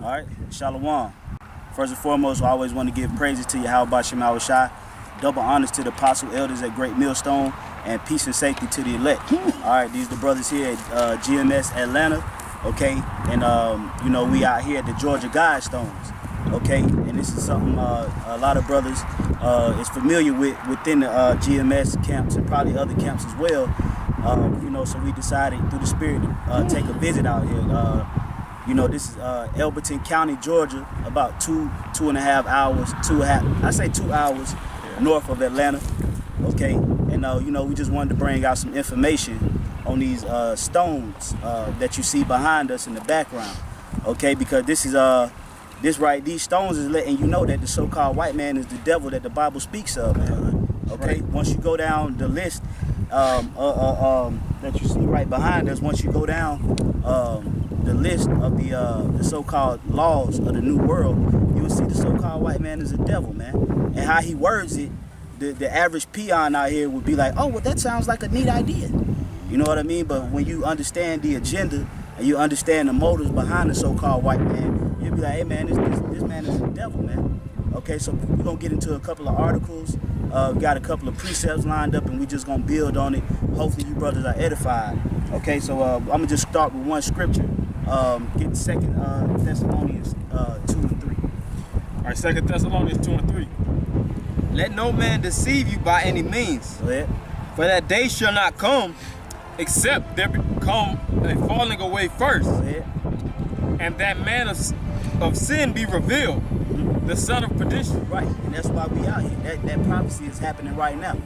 All right, Shalom. First and foremost, I always want to give praises to Yahweh Shema Shai. Double honors to the apostle elders at Great Millstone, and peace and safety to the elect. All right, these are the brothers here at GMS Atlanta, okay? And, you know, we out here at the Georgia Guidestones, okay? And this is something a lot of brothers is familiar with within the GMS camps and probably other camps as well. You know, so we decided through the Spirit to take a visit out here. You know, this is Elberton County, Georgia, about two and a half hours, I say 2 hours north of Atlanta, okay? And, you know, we just wanted to bring out some information on these stones that you see behind us in the background, okay? Because this is, these stones is letting you know that the so-called white man is the devil that the Bible speaks of, man, okay? Once you go down the list that you see right behind us, once you go down the list of the so-called laws of the New World, you will see the so-called white man is a devil, man. And how he words it, the average peon out here would be like, oh, well, that sounds like a neat idea. You know what I mean? But when you understand the agenda and you understand the motives behind the so-called white man, you'll be like, hey, man, this man is a devil, man. Okay, so we're going to get into a couple of articles. We got a couple of precepts lined up, and we just going to build on it. Hopefully you brothers are edified. Okay, so I'm going to just start with one scripture. Get 2 Thessalonians 2 and 3. All right, 2 Thessalonians 2 and 3. Let no man deceive you by any means, for that day shall not come, except there become a falling away first, and that man of sin be revealed, the son of perdition. Right, and that's why we out here. That prophecy is happening right now.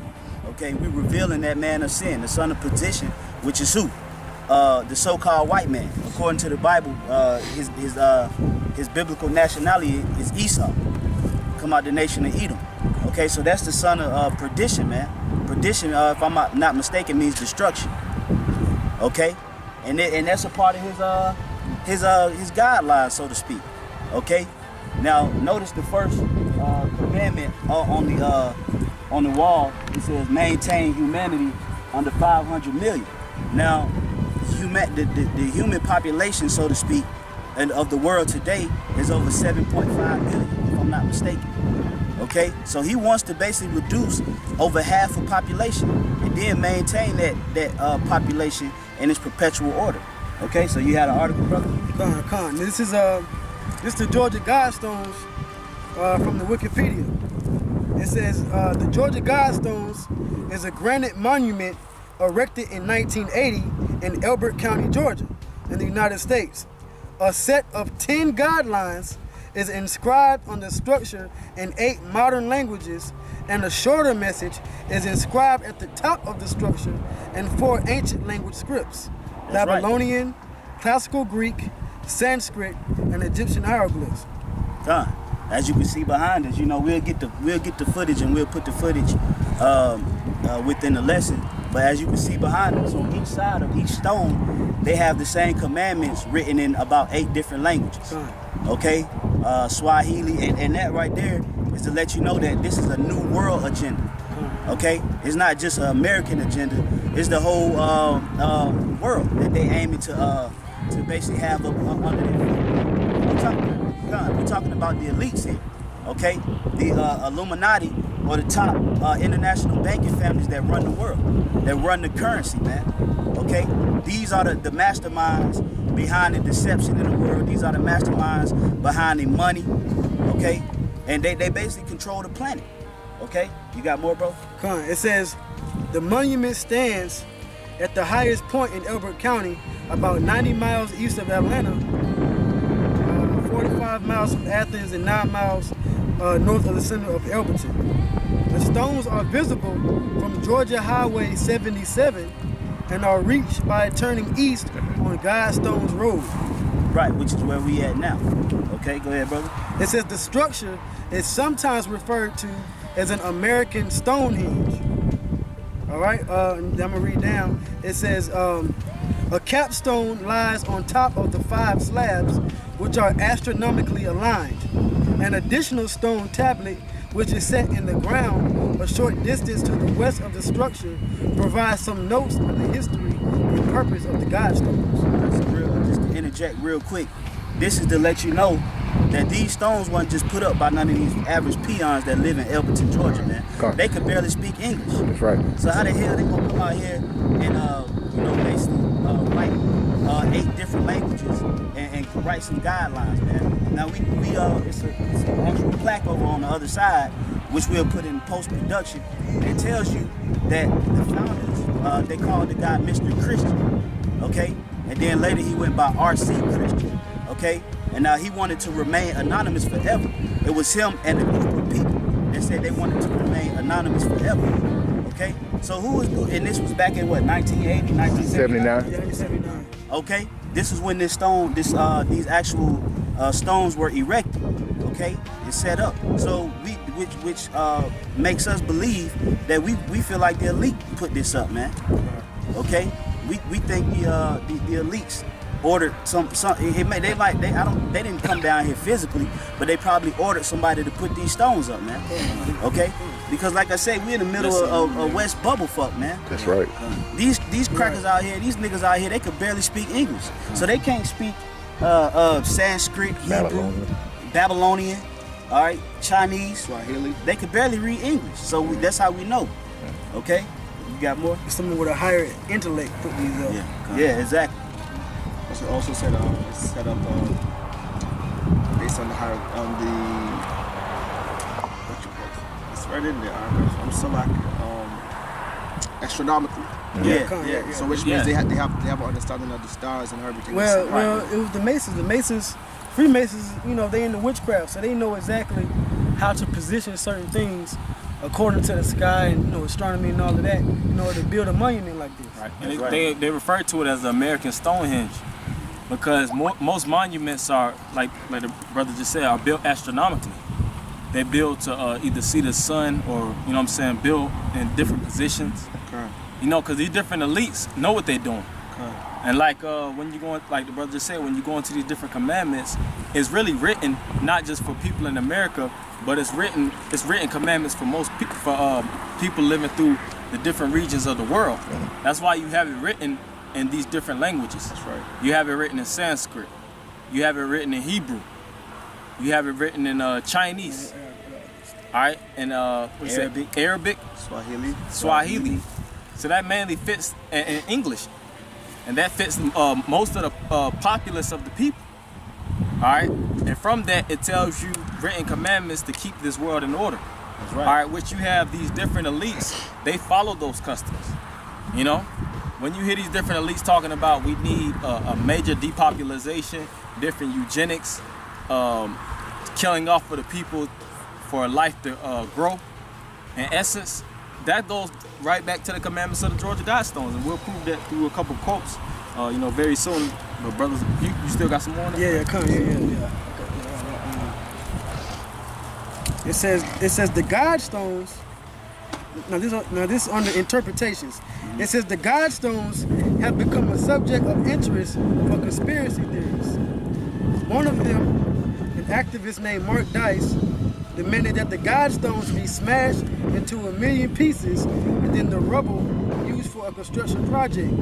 Okay, we're revealing that man of sin, the son of perdition, which is who? The so-called white man. According to the Bible, his biblical nationality is Esau, come out the nation of Edom. Okay, so that's the son of perdition, man. Perdition, if I'm not mistaken, means destruction. Okay, and that's a part of his guidelines, so to speak. Okay, now notice the first commandment on the wall. It says maintain humanity under 500 million. Now, the human population, so to speak, and of the world today is over 7.5 billion, if I'm not mistaken. Okay, so he wants to basically reduce over half of population and then maintain that population in its perpetual order. Okay, so you had an article, brother? Con. This is the Georgia Guidestones from the Wikipedia. It says the Georgia Guidestones is a granite monument erected in 1980 in Elbert County, Georgia, in the United States. A set of 10 guidelines is inscribed on the structure in 8 modern languages, and a shorter message is inscribed at the top of the structure in 4 ancient language scripts: Babylonian, Classical Greek, Sanskrit, and Egyptian hieroglyphs. As you can see behind us, you know, we'll get the footage and we'll put the footage within the lesson. But as you can see behind us, on each side of each stone, they have the same commandments written in about 8 different languages. Okay, Swahili, and that right there is to let you know that this is a new world agenda. Okay, it's not just an American agenda; it's the whole world that they aiming to basically have up under their feet. We're talking about the elites here. Okay, the Illuminati, or the top international banking families that run the world, that run the currency, man. Okay, these are the masterminds behind the deception in the world. These are the masterminds behind the money. Okay, and they basically control the planet. Okay, you got more, bro? It says the monument stands at the highest point in Elbert County, about 90 miles east of Atlanta, 45 miles from Athens, and 9 miles north of the center of Elberton. The stones are visible from Georgia Highway 77 and are reached by turning east on Guidestones Road. Right, which is where we at now. Okay, go ahead, brother. It says the structure is sometimes referred to as an American Stonehenge. All right, I'm gonna read down. It says a capstone lies on top of the 5 slabs, which are astronomically aligned. An additional stone tablet, which is set in the ground a short distance to the west of the structure, provides some notes on the history and purpose of the Guidestones. Just to interject real quick, this is to let you know that these stones weren't just put up by none of these average peons that live in Elberton, Georgia, man. They could barely speak English. That's right. So how the hell they gonna come out here and basically write 8 different languages and write some guidelines, man? Now it's an actual plaque over on the other side, which we'll put in post-production. It tells you that the founders, they called the guy Mr. Christian, okay? And then later he went by R.C. Christian, okay? And now he wanted to remain anonymous forever. It was him and a group of people that said they wanted to remain anonymous forever, okay? So and this was back in what, 1980, 1979? 79. Okay? This is when these actual stones were erected, okay? It's set up. So which makes us believe that we feel like the elite put this up, man. Okay? We think the elites ordered they didn't come down here physically, but they probably ordered somebody to put these stones up, man. Okay? Because like I say, we're in the middle of West Bubblefuck, man. That's right. These crackers out here, these niggas out here, they could barely speak English. So they can't speak Sanskrit, Hebrew, Babylonian, all right, Chinese, Swahili. They could barely read English. So that's how we know. Okay? You got more? Someone with a higher intellect put these up. Yeah, exactly. Also said it's set up based on it's right in there. I'm so like astronomically. Yeah. So which means they have an understanding of the stars and everything. Well, it was the Masons. The Masons, Freemasons, they in the witchcraft, so they know exactly how to position certain things according to the sky and astronomy and all of that in order to build a monument like this. Right. And they refer to it as the American Stonehenge because most monuments are like the brother just said are built astronomically. They build to either see the sun or build in different positions. Okay. Because these different elites know what they're doing. Okay. And like when you go, like the brother just said, when you go into these different commandments, it's really written not just for people in America, but it's written commandments for most people, for people living through the different regions of the world. That's why you have it written in these different languages. That's right. You have it written in Sanskrit. You have it written in Hebrew. You have it written in Chinese. All right, and Arabic, Swahili. So that mainly fits in English, and that fits most of the populace of the people. All right, and from that it tells you written commandments to keep this world in order. That's right. All right, which you have these different elites. They follow those customs. When you hear these different elites talking about we need a major depopulation, different eugenics, killing off of the people for life to grow, in essence, that goes right back to the commandments of the Georgia Guidestones, and we'll prove that through a couple quotes, very soon. But brothers, you still got some more on that? Yeah, come yeah. It says the Guidestones. Now this is under interpretations. It says the Guidestones have become a subject of interest for conspiracy theories. One of them, an activist named Mark Dice, demanded that the Guidestones be smashed into 1,000,000 pieces and then the rubble used for a construction project,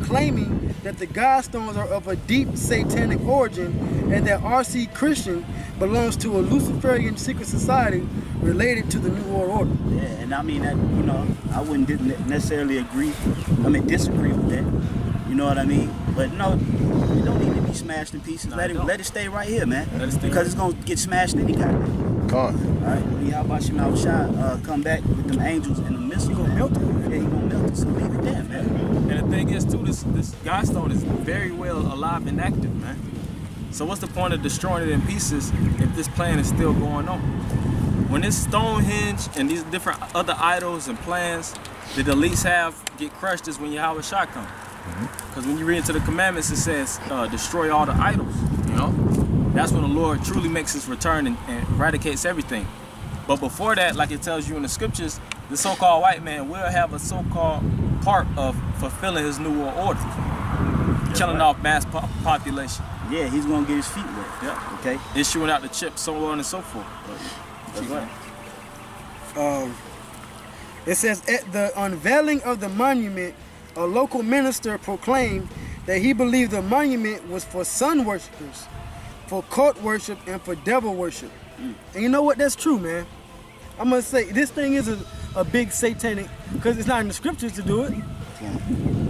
claiming that the Guidestones are of a deep satanic origin and that R.C. Christian belongs to a Luciferian secret society related to the New World Order. Yeah, and I mean that, I wouldn't necessarily disagree with that. You know what I mean? But no, it don't need to be smashed in pieces. Let it stay right here, man. Because it's gonna get smashed any kind of way. Gone. Alright, when Yahweh Shemel Shah come back with them angels and the missiles, he gonna melt it. Yeah, he gonna melt it, so leave it there, man. And the thing is too, this Guidestone is very well alive and active, man. So what's the point of destroying it in pieces if this plan is still going on? When this Stonehenge and these different other idols and plans that the elites have get crushed is when Yahweh Shah comes. Because when you read into the commandments, it says destroy all the idols, That's when the Lord truly makes his return and eradicates everything. But before that, like it tells you in the scriptures, the so-called white man will have a so-called part of fulfilling his new world order, killing off mass population. Yeah, he's gonna get his feet wet. Yeah. Okay. Issuing out the chips, so on and so forth. That's right. It says at the unveiling of the monument, a local minister proclaimed that he believed the monument was for sun worshippers for cult worship and for devil worship. And you know what? That's true, man. I'm gonna say this thing is a big satanic, because it's not in the scriptures to do it.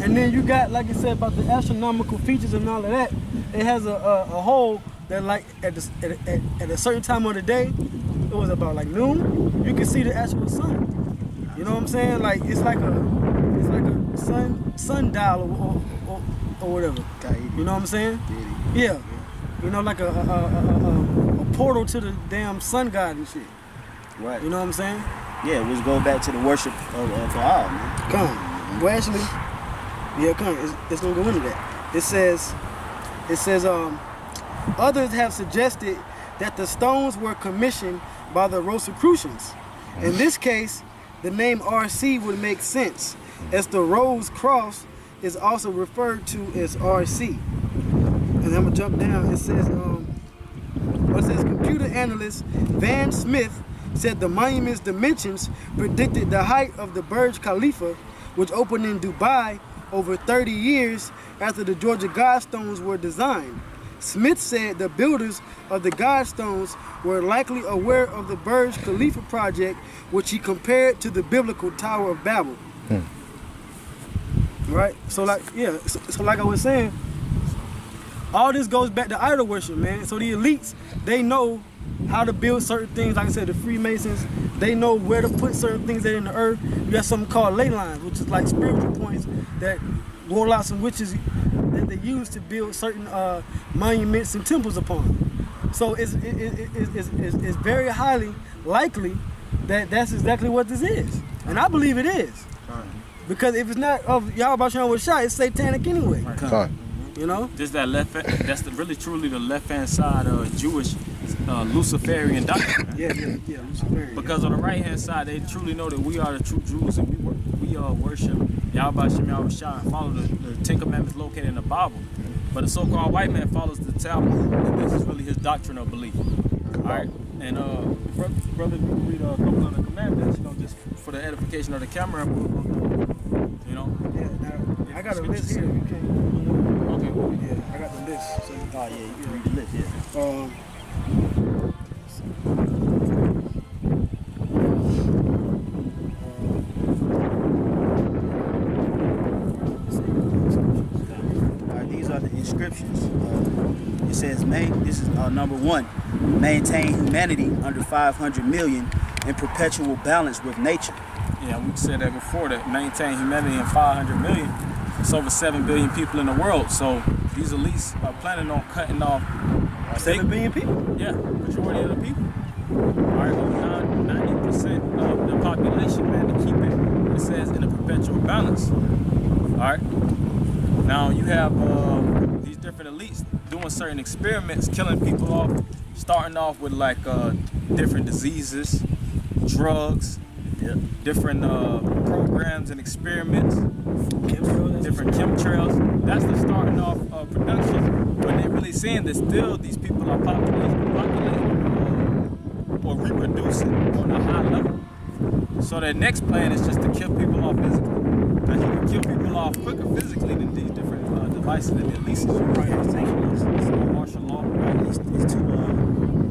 And then you got, like I said, about the astronomical features and all of that. It has a hole that, like, at a certain time of the day, it was about like noon, you can see the actual sun. You know what I'm saying? Like it's like a sundial or whatever. You know what I'm saying? Yeah. You know, like a portal to the damn sun god and shit. Right. You know what I'm saying? Yeah, which go back to the worship of God, man. Come. Well, actually, yeah, come. It's gonna go into that. It says, others have suggested that the stones were commissioned by the Rosicrucians. In this case, the name RC would make sense, as the Rose Cross is also referred to as RC. And I'm gonna jump down. It says, computer analyst Van Smith said the monument's dimensions predicted the height of the Burj Khalifa, which opened in Dubai over 30 years after the Georgia Guidestones were designed. Smith said the builders of the Guidestones were likely aware of the Burj Khalifa project, which he compared to the biblical Tower of Babel. Right? So like I was saying, all this goes back to idol worship, man. So the elites, they know how to build certain things. Like I said, the Freemasons, they know where to put certain things that in the earth. You got something called ley lines, which is like spiritual points that warlocks and witches that they use to build certain monuments and temples upon. So it's very highly likely that that's exactly what this is, and I believe it is. Because if it's not of Yahweh Shem was shot, it's satanic anyway. You know? Just that that's really truly the left-hand side of Jewish Luciferian doctrine. Yeah, Luciferian. Because on the right-hand side, they truly know that we are the true Jews, and we worship Yahweh Shem Yahweh Shah and follow the Ten Commandments located in the Bible. But the so-called white man follows the Talmud, and this is really his doctrine of belief. All right, and brother, you can read a couple of the commandments, you know, just for the edification of the camera. You know. Yeah. Now I got a list here. You can. Okay. Yeah, I got the list. So You can read the list, yeah. These are the inscriptions. It says, this is number 1, maintain humanity under 500 million in perpetual balance with nature. Yeah, we said that before, that maintain humanity in 500 million. It's over 7 billion people in the world. So these elites are planning on cutting off 7 billion people? Yeah, majority of the people. All right, over 90% of the population, man, to keep it says, in a perpetual balance. All right. Now you have these different elites doing certain experiments, killing people off, starting off with like different diseases, drugs, different programs and experiments, different chemtrails. That's the starting off production. But they're really saying that still these people are populating or reproducing on a high level. So their next plan is just to kill people off physically. Now you can kill people off quicker physically than these different devices that the elites use. Right, it's martial law. Right, it's too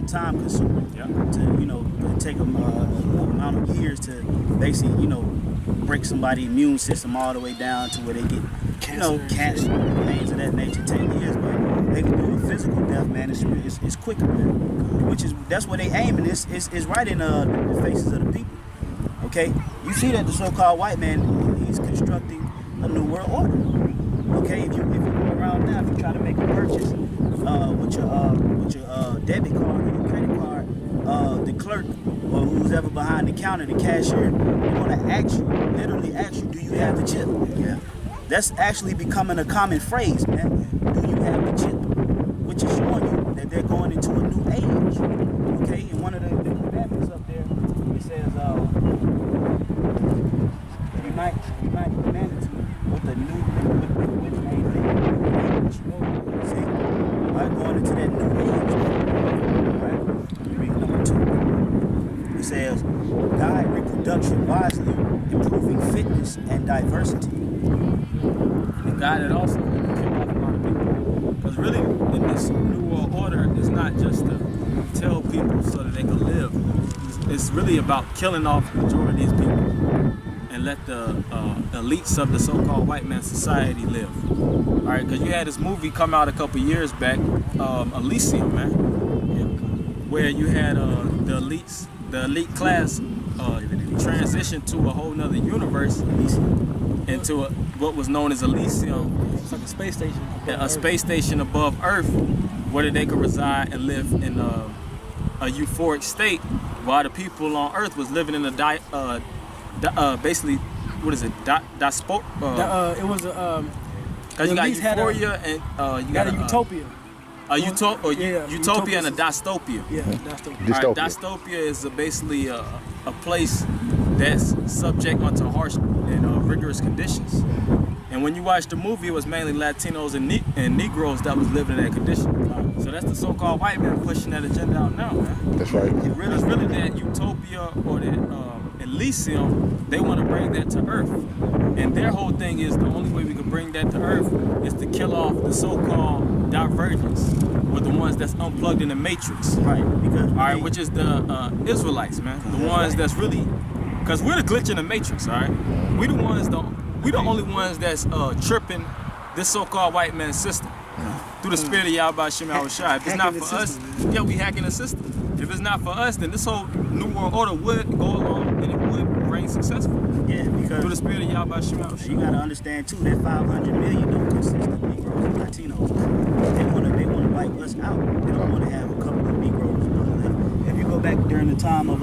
time consuming. Yeah. To take a amount of years to basically break somebody's immune system all the way down to where they get cancer, things of that nature. 10 years, but they can do a physical death, man. It's quicker, man. That's what they aiming. It's right in the faces of the people. Okay, you see that the so-called white man, he's constructing a new world order. Okay, if you go around now, if you try to make a purchase with your debit card or your credit card, the clerk or who's ever behind the counter, the cashier, they're gonna literally ask you, do you have the chip? Yeah. That's actually becoming a common phrase, man. Do you have the chip? Which is showing you that they're going into a new age. Okay, and one of the commandments up there, it says, unite humanity with a new with a see, right, going into that new age. Right? Let me read number 2. It says, guide reproduction wisely, improving fitness and diversity. The guy that also killed off a lot of people, Because really, in this New World Order, it's not just to tell people so that they can live. It's really about killing off the majority of these people and let the elites of the so-called white man society live. All right, because you had this movie come out a couple years back, Elysium, man, where you had the elite class transition to a whole nother universe into what was known as Elysium. It's like a space station. A space station above Earth where they could reside and live in a euphoric state while the people on Earth was living in a basically, what is it? It was a Because you got euphoria and you got a utopia. Utopia and a dystopia. Yeah, dystopia. Dystopia. All right, dystopia is basically a place that's subject onto harsh and rigorous conditions. And when you watch the movie, it was mainly Latinos and Negroes that was living in that condition. So that's the so-called white man pushing that agenda out now, man. That's right. It's really that utopia or that Elysium, they want to bring that to Earth. And their whole thing is the only way we can bring that to Earth is to kill off the so-called divergents, or the ones that's unplugged in the matrix. Right. Because Which is the Israelites, man. The ones that's really, because we're the glitch in the matrix, all right? We the only ones that's tripping this so-called white man system through the spirit of Yahweh Shem Yahushua. If it's not for us, we hacking the system. If it's not for us, then this whole New World Order would go along and it would reign successful. Yeah, because Through the spirit of Yahweh Shem Yahushua. you gotta understand too that 500 million don't consist of Negroes and Latinos. They wanna wipe us out. They don't wanna have a couple of Negroes. If you go back during the time of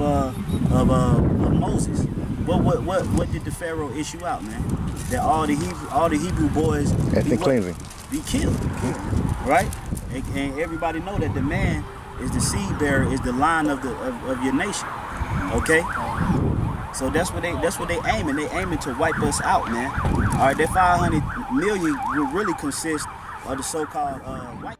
Moses, what did the Pharaoh issue out, man? That all the Hebrew boys Ethnic cleansing. be killed, right? And everybody know that the man is the seed bearer, is the line of your nation. Okay, so that's what they aiming. They aiming to wipe us out, man. All right, that 500 million will really consist of the so-called white.